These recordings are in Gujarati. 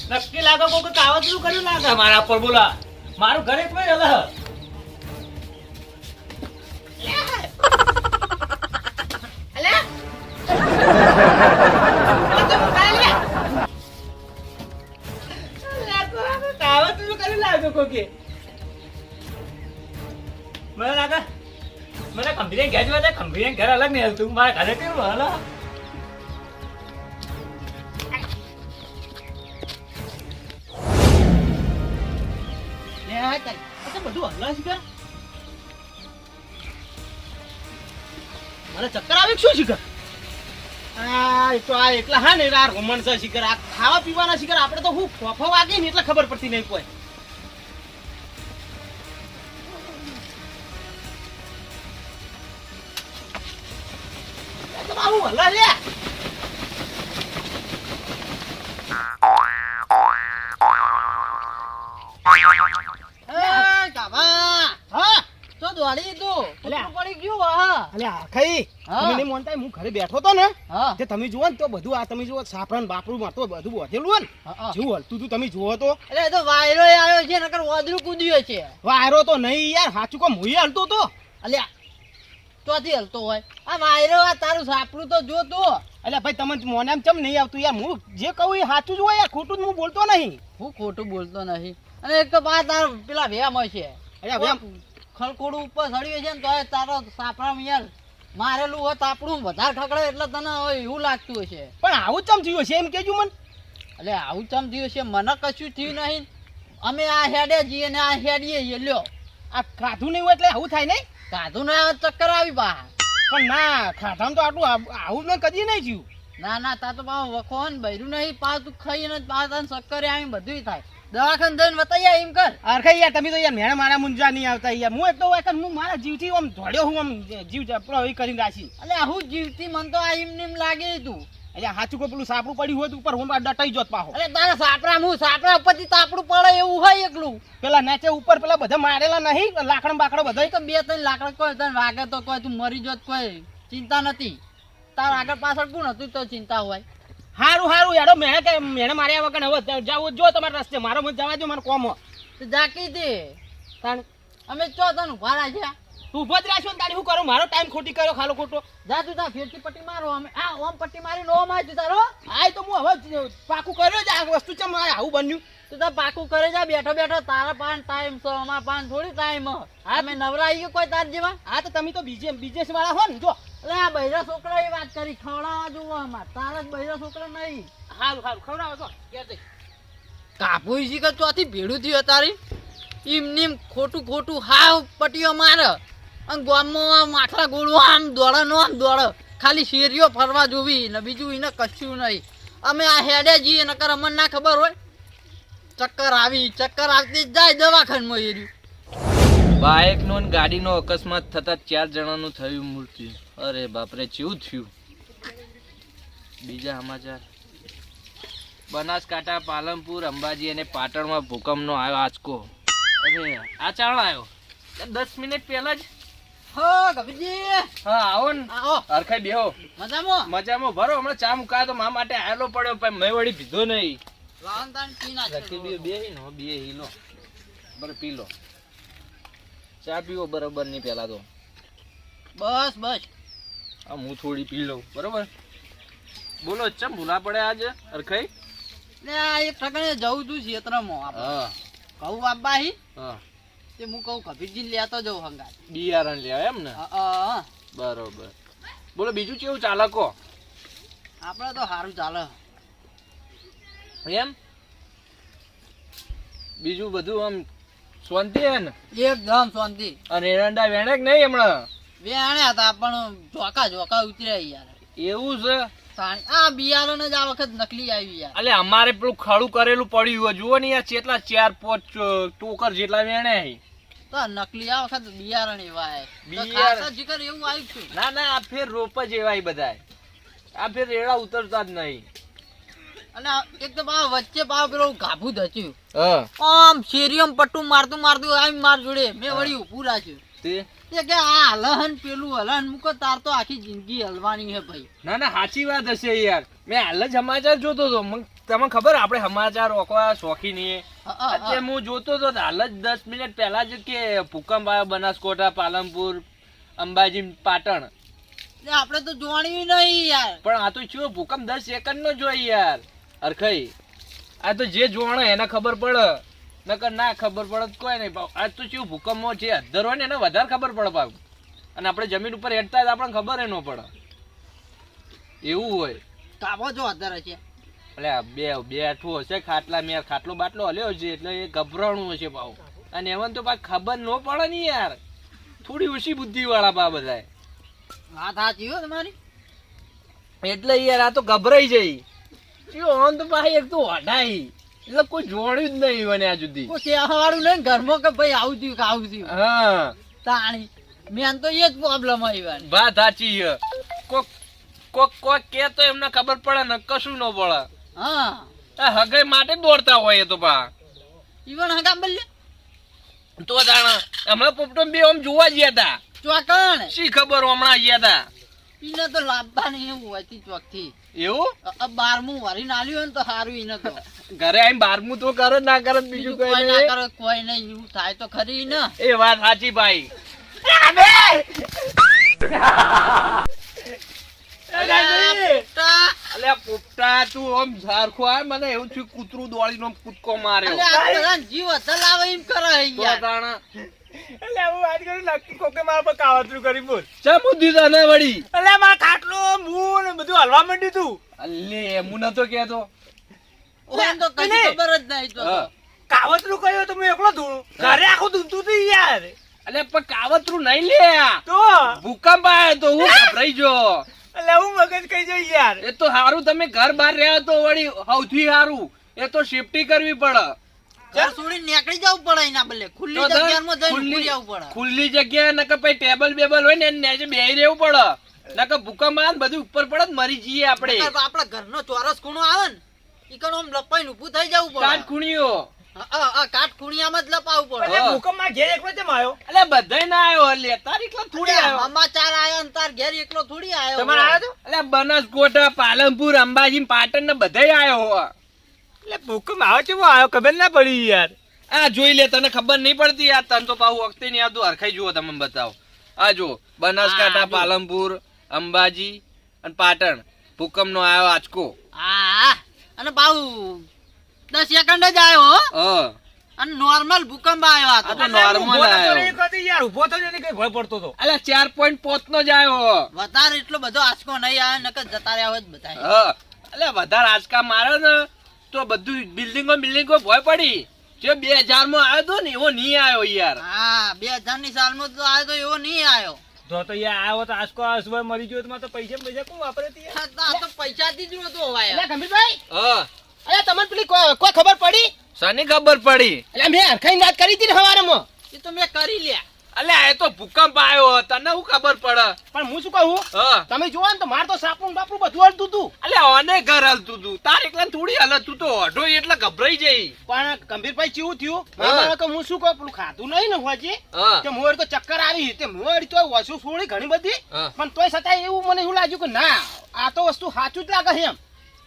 નક્કી લાગે કોઈ કાવતરું કર્યું લાગે મારા પર બોલા મારું ઘરે કોઈ અલગ કાવતરું કર્યું લાગે કોઈ મને લાગે મને કંપની ઘેર જોવા કંપની ઘર અલગ નહીં હાલતું મારા ઘરે કેવું હાલ બધું હલા શીખર મને ચક્કર આવી શું શીખર આ એકલા હા ને આ રોમન્સ શીખર આ ખાવા પીવાના શીખર આપણે તો હું ફોફો વાગે ને એટલે ખબર પડતી નહીં કોઈ આવું હલા રે ઘરે બેઠો તો ને તમે જુઓ ને તો બધું આ તમે જુઓ સાપરા બાપરું મારતો બધું વધેલું ને જેવું હલતું તું તમે જુઓ તો એટલે તો વાયરો આવ્યો છે નકર વાદળું કૂદ્યો છે વાયરો તો નહીં યાર સાચું કો મુઈ હલતો તો અલ્યા ચોથી હલતો હોય આ વાયરો આ તારું સાપરું તો જો તો એટલે ભાઈ તમે મોને એમ ચમ નહીં આવતું યાર હું જે કહું એ સાચું જ હોય યાર ખોટું હું બોલતો નહીં હું ખોટું બોલતો નહીં અને એક તો બા તાર પેલા વેમ હોય છે અલ્યા વેમ ખળકોડું ઉપર ચડ્યું છે ને તો તારો સાપરામાં યાર મારેલું હોય તાપડું વધારે ઠકડે એટલે તને એવું લાગતું હશે પણ આવું ચમ થયું છે એમ કેજો મને એટલે આવું ચમ થયું છે મને કશું થયું નહીં અમે આ હેડે જઈએ ને આ હેડીએ લ્યો આ ખાધું નહીં હોય એટલે આવું થાય નહીં કાધું ના ચક્કર આવી બા પણ ના ખાધામાં તો આટલું આવું મેં કદી નહીં થયું ના તા તો પાછું વખો ને ભર્યું નહીં પાછું ખાઈને પાછા ચક્કર આવી બધું થાય દવાખાને જઈને બતાવી એમ કર અરે યાર તમે તો યાર મેળા મારા મુંજા નહીં આવતા યાર હું એક તો હું મારા જીવથી આમ ધોડ્યો હું આમ જીવ આપણો એ કરીને રાખી એટલે હું જીવથી મને તો આ એમ લાગે તું એટલે સાચું કોઈ પેલું સાપડું પડ્યું હોય તો ઉપર હું ડટાઈ જોત પાહો એટલે તારા સાપરા ઉપરથી તાપડું પડે એવું હોય એકલું પેલા નીચે ઉપર પેલા બધા મારેલા નહીં લાકડા બાકડા બધા તો 2-3 લાકડા કોઈ તને વાગે તો કોઈ તું મરી જોત કોઈ ચિંતા નથી તાર આગળ પાછળ કોણ હતું તો ચિંતા હોય હારું યાર મેણે માર્યા વગર હવે જાવ જો તમારા રસ્તે મારો મત જવા દો મારો કોમ તો જાકી દે તાણ અમે ચો તને ભાડા છે તું ઉભો જ રાખ્યો ને તારી શું કરું મારો ટાઈમ ખોટી કર્યો ખાલો ખોટો જા તું તા ફેરથી પટ્ટી મારો અમે આ ઓમ પટ્ટી મારીને ઓમ આવી તારો આય તો હું હવે પાકું કર્યો જ આ વસ્તુ છે મારે આવું બન્યું તું તા પાકું કરે જા બેઠો તારા પાન ટાઈમ છે અમારા પાન થોડી ટાઈમ હા મેં નવરા આવી ગયો કોઈ તાર જેવા હા તો તમે તો બિઝનેસ વાળા હો ને જો એટલે આ બૈરા છોકરા એ વાત કરી ખવડાવવા જોવો અમાર તારા જ બૈરા છોકરા નહીં હારું ખવડાવો છો કે દે કાપુઈ જી કે ચોથી ભેડું થયું તારી એમ ખોટું હાવ પટીઓ મારે અને ગામમાં માથા ગોળવા આમ દોડે નો આમ દોડે ખાલી શેરીઓ ફરવા જોવી ને બીજું એને કશું નહીં અમે આ હેડે જઈએ નકર અમને ના ખબર હોય ચક્કર આવતી જાય દવાખાનામાં એર્યું બાઇકનો ને ગાડીનો અકસ્માત થતા 4 જણાનું થયું મૃત્યુ અરે બાપરે કેવું થયું બીજા સમાચાર બનાસકાંઠા પાલનપુર અંબાજી અને પાટણમાં ભૂકંપનો આવ્યો આંચકો અરે આ ચાણ આવ્યો 10 મિનિટ પહેલા જ હા કબીરજી હા આવો ને આવો હરખાઈ બેહો મજામાં ભરો હમણાં ચા મુકા તો મા માટે આવેલો પડ્યો પણ મેં વળી પીધો નહીં લાવનતાન પીના છે બે હિલો બરાબર પી લો ચા પીવો બરાબર નહીં પેલા તો બસ આ હું થોડી પી લઉં બરોબર બોલો ચમ ભૂલા પડે આજે હરખાઈ ને આ એક ઠકાણે જવું છું ક્ષેત્રમાં હા કહું બાબા હી હા તે હું કહું કબીરજી લેતો જવું હંગાત બિયારણ લેવા એમ ને બરોબર બોલો બીજું કેવું ચાલે કો આપણે તો સારું ચાલે એમ બીજું બધું આમ શાંતિ હે ને એકદમ શાંતિ અને એરંડા વેણે કે નહીં હમણાં વેણ્યા હતા પણ જોકા ઉતર્યા યાર એવું છે આ બિયારણ જ આ વખત નકલી આવી યાર એટલે અમારે પેલું ખડું કરેલું પડ્યું હોય જુઓ ને યાર કેટલા 4-5 ટોકર જેટલા વેણે તો નકલી આ વખત બિયારણ એવા જીકર એવું આવ્યું છે ના આ ફેર રોપ જ એવા બધા આ ફેર રેડા ઉતરતા જ નહીં અને એકદમ આ વચ્ચે પાવ પેલો ગાભું ધચ્યું આમ શેરીઓમ પટ્ટું મારતું આમ માર જોડે મેં વળી ઊભું રાખ્યું તે તે કે આ હલહન પેલું હલહન મૂકો તાર તો આખી જિંદગી હલવાની હે ભાઈ. ના ના સાચી વાત હશે યાર. મેં હાલ જ સમાચાર જોતો હતો. તમને ખબર આપણે સમાચાર રોકવા શોખીન છીએ. એટલે હું જોતો હતો હાલ જ 10 મિનિટ પહેલા જ કે ભૂકંપ આવ્યો બનાસકોટા, પાલનપુર, અંબાજી, પાટણ. આપણે તો જોણ્યું નહીં યાર. પણ આ તો શું ભૂકંપ 10 સેકન્ડ નો જોઈ યાર અરખાઈ. આ તો જે જોણે એને ખબર પડે, નકર ના ખબર પડે તો કોઈ નહીં ભાવ. આ તો શું ભૂકંપમાં જે અધર હોય ને એને વધારે ખબર પડે ભાવ. અને આપણે જમીન ઉપર હેઠતા હોય તો આપણને ખબર ન પડે. એવું હોય. કાબો જો અધર છે. એટલે બેઠું હશે ખાટલા મેં ખાટલો બાટલો હલ્યો છે એટલે એ ગભરાણું હશે ભાવ. અને એમાં તો પાછું ખબર ન પડે ને યાર. થોડી ઓછી બુદ્ધિ વાળા પા બધા. વાત સાચી હો તમારી. એટલે યાર આ તો ગભરાઈ જાય. ઓન તો ભાઈ એક તો હડાઈ એટલે કોઈ જોડ્યું જ નહીં મને આ સુધી. કોઈ કહેવાવાળું નહીં ઘરમાં કે ભાઈ આવું થયું કે આવું થયું. હા તાણી મેન તો એ જ પ્રોબ્લેમ આવી. વાત સાચી છે. કોક કે તો એમને ખબર પડે ને કશું ન પડે. હા આ હગાઈ માટે દોડતા હોય એ તો પા. ઈવન હગા બલ્લે તો જાણા હમણાં પોપટો બે આમ જોવા ગયા હતા. ચોકણ શી ખબર હમણાં ગયા હતા. ઈને તો લાભા નહીં એવું હોતી ચોકથી. એવું 12મું વરીને આલ્યું હોય ને તો સારું. ઈને તો ઘરે આવીને 12મું તો કરે ના કરે બીજું કોઈ કોઈ ના નહીં. કરે કોઈ નહીં. એવું થાય તો ખરી ને. એ વાત સાચી ભાઈ. અલ્યા પોપટા તું આમ ઝારખો આય મને એવું થયું કૂતરું દોડીને આમ કૂદકો માર્યો. અલે આ બધાને જીવ હલાવે એમ કરે હે તો યાર. તાણા એટલે હું વાત કરું લાગતું કોકે મારા પર કાવતરું કરી બોલ. ચા બુદ્ધિ તને વળી. એટલે મારા ખાટલો મૂળ ને બધું હલવા માંડ્યું તું. અલ્લે હું નતો કહેતો. ઓમ તો કઈ ખબર જ નહીં તો. હા. કાવતરું કર્યું તો હું એકલો ધૂણું. ઘરે આખું ધૂણતું હતું યાર. અલે પણ કાવતરું નહીં લે. તો ભૂકંપ આવ્યો તો હું ગભરાઈ ગયો. એટલે હું મગજ કઈ જાય યાર. એ તો હારું તમે ઘર બહાર રહ્યા તો વળી સૌથી હારું. એ તો સેફટી કરવી પડે. ઘર છોડીને નીકળી જવું પડે એના બદલે ખુલ્લી તો ધર જગ્યામાં જઈને ઊભું રહેવું પડે. ખુલ્લી જગ્યા નકર પછી ટેબલ બેબલ હોય ને એને નીચે બેહી રહેવું પડે. નકર ભૂકંપ આવે ને બધું ઉપર પડે ને મરી જઈએ આપણે. નકર તો આપણા ઘરનો ચોરસ ખૂણો આવે ને ઈકણ આમ લપાઈને ઊભું થઈ જવું પડે. કાટ ખૂણીઓ. કાટ ખૂણિયામાં જ લપાવવું પડે. એટલે ભૂકંપમાં ઘેર એકલો કેમ આવ્યો? એટલે બધાય ના આવ્યો લે તાર એકલો થોડી અલ્યા, આવ્યો. સમાચાર આયા ને તાર ઘેર એકલો થોડી આયો. તમારે આવ્યો તો? એટલે બનાસકોટા, પાલનપુર, અંબાજી, પાટણ ને બધાય આવ્યો હો. એટલે ભૂકંપ આવ્યો કેવો આવ્યો ખબર ના પડી યાર. આ જોઈ લે તને ખબર નહીં પડતી યાર. તને તો પાછું વખતે નહીં આવતું. હરખાઈ જુઓ તમે બતાવો. આ જો બનાસકાંઠા, હા, જો. પાલનપુર, અંબાજી અને પાટણ ભૂકંપ નો આવ્યો આંચકો. હા અને બાઉ 10 સેકન્ડ જ આવ્યો હો. હા અને નોર્મલ ભૂકંપ આવ્યો આ તો. આ તો normal આવ્યો. યાર ઉભો થયો ને કઈ ભય પડતો હતો. અલ્યા 4.5 નો જ આવ્યો. વધારે એટલો બધો આંચકો નહીં આવે નકર જતા રહ્યા હોય જ બધા. હા અલ્યા વધારે આંચકા મારે ને તો બધું બિલ્ડિંગો ભય પડી. જે 2000 માં આવ્યો તો ને એવો નહીં આવ્યો યાર. હા 2000 ની સાલમાં તો આવ્યો તો એવો નહીં આવ્યો. જો તો યાર આવ્યો તો આસકો આસવા મરી ગયો તો મારે તો પૈસા કોણ વાપરે તી યાર? આ તો પૈસાથી જ નતો હોય. એટલે ગંભીરભાઈ હા અરે તમને પેલી કોઈ ખબર પડી? શાની ખબર પડી? એટલે મેં હરખાઈ વાત કરી હતી ને હવારમાં. એ તો મેં કરી લ્યા. અલ્યા એ તો ભૂકંપ આવ્યો તને શું ખબર પડે? પણ હું શું કહું હા તમે જોવો ને તો મારે તો સાપરું બાપરું બધું હલતું હતું. અલ્યા ઓને ઘર હલતું તું તાર એકલા થોડી હલત તું તો અઢો એટલે ગભરાઈ જઈ. પણ ગંભીરભાઈ કેવું થયું હા. મારે કે હું શું કહું પેલું ખાધું નહીં ને હોજે હા કે મોર તો ચક્કર આવી તે મોર તો વસુ છોડી ઘણી બધી હા. પણ તોય છતાં એવું મને એવું લાગ્યું કે ના આ તો વસ્તુ સાચું જ લાગે છે એમ.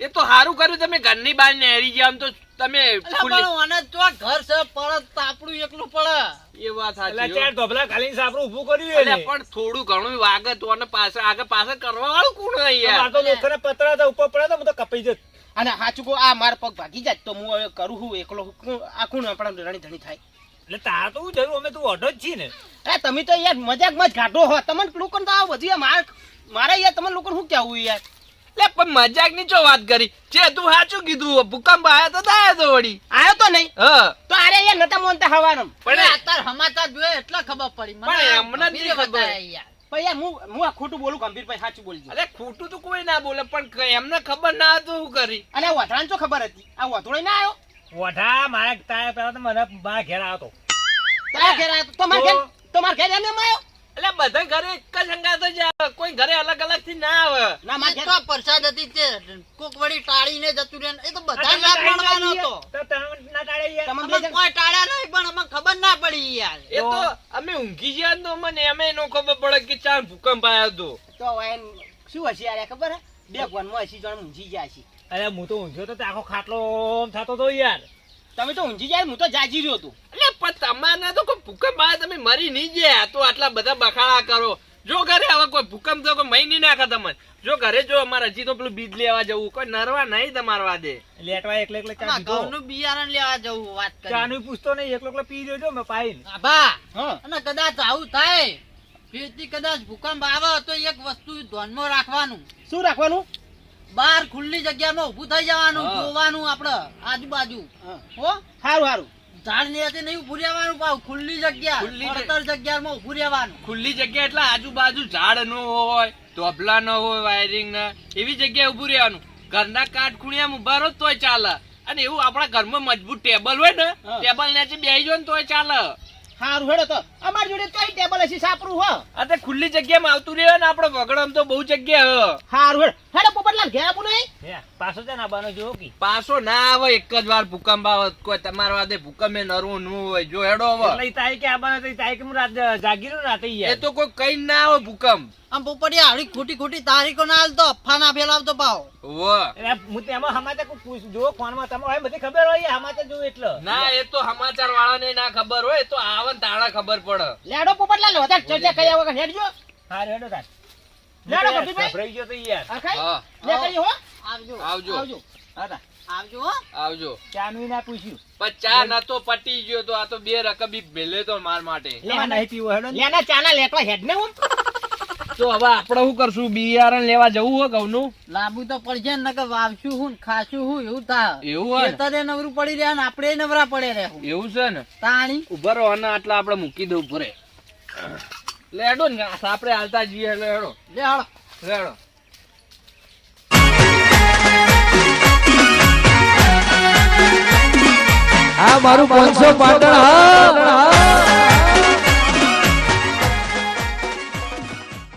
એ તો સારું કર્યું તમે ઘરની બહાર નેરી ગયા. આમ તો તમે અલા ખુલ્લી- પણ ઓને તો ઘર છે પડત તાપડું એકલું પડે. એ વાત એટલે સાચી ચાર હો. ઢોબલા ખાલી સાપરું ઊભું કર્યું અલ્યા એને. પણ થોડું ઘણું વાગે તો અને પાછળ આગળ પાછળ કરવા વાળું કોણ હે યાર? મારે તો લોખંડના પતરા હતા ઉપર પડ્યા તો હું તો કપાઈ જત. અને સાચું કહું આ મારા પગ ભાગી જાય તો હું હવે કરું હું એકલો આખું આપણા રણી ધણી થાય. એટલે તાર તો હું જરૂર અમે તું ઓઢો જ છી ને. તમે તો યાર મજાકમાં જ કાઢો હો. તમને લોકોને તો આ બધી મારે યાર તમને લોકોને શું કહેવું યાર? લે પણ મજાક ની ચો વાત કરી. જે તું સાચું કીધું ભૂકંપ આયો તો આયો તો વળી. આવ્યો તો નહીં હા તો અરે યાર નતા મોનતા હવારમ. પણ અલા અત્યારે સમાચાર જોયે એટલે ખબર પડી મને. પણ એમને જ નહીં ગંભીરે ખબર. બતાયા યાર. પણ યાર હું આ ખોટું બોલું ગંભીરભાઈ સાચું બોલજો. અરે ખોટું તો કોઈ ના બોલે પણ એમને ખબર ના હતું શું કરી. અને આ વઢાણ તો ખબર હતી આ વઢોળે ના આવ્યો. વઢા મારા તારા પેલા તો મને બા ઘેર આવ્યો તો. તારા ઘેર આવ્યો તો મારા ઘેર એમ આવ્યો. એટલે બધા ઘરે એક જ અંગાત જ આવે. કોઈ ઘરે અલગ અલગ થી ના આવે. ના આ મારા તો આ પ્રસાદ હતી તે કોક વળી ટાળીને જતું રહે. એ તો બધા લાભ મળવાનો હતો. તમે બે અમે જણ કોઈ ટાળ્યા નહીં પણ અમને ખબર ના પડી યાર. એ તો આ અમે ઊંઘી ગયા તો મને એમે નો ખબર પડે કે ચાર ભૂકંપ આવ્યો તો. તો વાયન શું હશે યાર ખબર હે? બે ગોનમાં 80 જણ ઊંઘી ગયા છે. અરે હું તો ઊંઘ્યો તો તે આખો ખાટલો આમ થતો તો યાર. તમે તો ઊંઘી જાય, હું તો જાગી રહ્યો હતો. એટલે પણ તમારે તો કોઈ ભૂકંપ આવ્યો તમે મરી નહીં ગયા તો આટલા બધા બખાડા કરો. જો ઘરે હવે કોઈ ભૂકંપ તો કોઈ મહી નહીં નાખે તમને. જો ઘરે જો અમારે હજી તો પેલું બીજ લેવા જવું કોઈ નરવા નહીં તમારા વાદે. લેટવા એકલે ચા આમાં પીધો. ઘઉંનું બિયારણ લેવા જવું વાત કરી. ચાનું પૂછતો નહીં, એકલો પી રહ્યો મેં પાઈને. આભા, હા અને કદાચ આવું થાય ફેરથી કદાચ ભૂકંપ આવે તો એક વસ્તુ ધ્યાનમાં રાખવાનું. શું રાખવાનું? બહાર ખુલ્લી જગ્યામાં ઊભું થઈ જવાનું, હા. જોવાનું આપણે આજુબાજુ. હા. હો સારું સારું. ઝાડ નીચે નહીં ઊભું રહેવાનું, પાછું ખુલ્લી જગ્યા ખુલ્લી જગ્યા. પડતર જગ્યામાં ઊભું રહેવાનું. ખુલ્લી જગ્યા એટલે આજુબાજુ ઝાડ ન હોય, ધોબલા ન હોય, વાયરિંગ ના એવી જગ્યાએ ઉભું રહેવાનું. ઘરના કાટ ખૂણિયામાં ઉભા રહો તોય ચાલે. અને એવું આપણા ઘરમાં મજબૂત ટેબલ હોય ને, હા. ટેબલ નીચે બેસી જાવ ને તોય ચાલે. સારું હેડો તો અમારી જોડે કઈ ટેબલ હશે સાપરું હો. આ તે ખુલ્લી જગ્યામાં આવતું રહે ને આપણે વગડમ તો બહુ જગ્યા હ. સારું હેડો હેડો પોપટલાલ ઘેર આપું નહીં. હે, પાછો છે ને આબાનો જોવો કે. પાછો ના આવે એક જ વાર ભૂકંપ આવે કોઈ તમારા વાદે ભૂકંપ એ નરવું ન હોય. જો હેડો હવે એટલે ઈ તાઈ કે આબાનો તો ઈ તાઈ કે હું રાત જાગી રહ્યો રાતે એ યાર. તો કોઈ કઈ ના આવે ભૂકંપ. આમ પોપડિયા હારી ખોટી ખોટી તારીખો ના હાલતો, અફવા ના ફેલાવતો પાવ. વાહ. એટલે હું તેમાં સમાચાર કોઈ જોવો ફોનમાં તમે હોય બધી ખબર હોય સમાચાર જોવો એટલે. ના એ તો સમાચાર વાળાને ના ખબર હોય, એ તો આવે ને તાળા ખબર પડે. લેડો પોપટલાલ વધારે ચર્ચા કર્યા વગર હેડજો. હા રેડો તાર. લેડો કપીભાઈ. ગભરાઈ ગયો તો યાર. હા ખાઈ હા લે કરી હો. આવજો આવજો આવજો. હા તા. આવજો હો. આવજો. ચાનું ના પૂછ્યું. પણ ચા ના તો પટી ગયો તો આ તો બે રકબી ભેલે તો માર માટે. લેવા નહીં પીવો હેડો ને. લેના ચાના લેટવા હેડ ને હું. તો હવે આપણે શું કરશું? બિયારણ લેવા જવું હોય ઘઉંનું? લાંબુ તો પડશે ને, નકર વાવશું હું ને ખાશું હું એવું થાય. એવું હોય ને? ખેતરે નવરું પડી રહ્યા ને આપણે નવરા પડે રહેવું. એવું છે ને? તાણી ઉભા રહો અને આટલા આપણે મૂકી દઉં ભરે. લેડો ને આપણે હાલતા જઈએ. લેડો લે હાલો. લેડો. આ મારું 500 પાટણ હા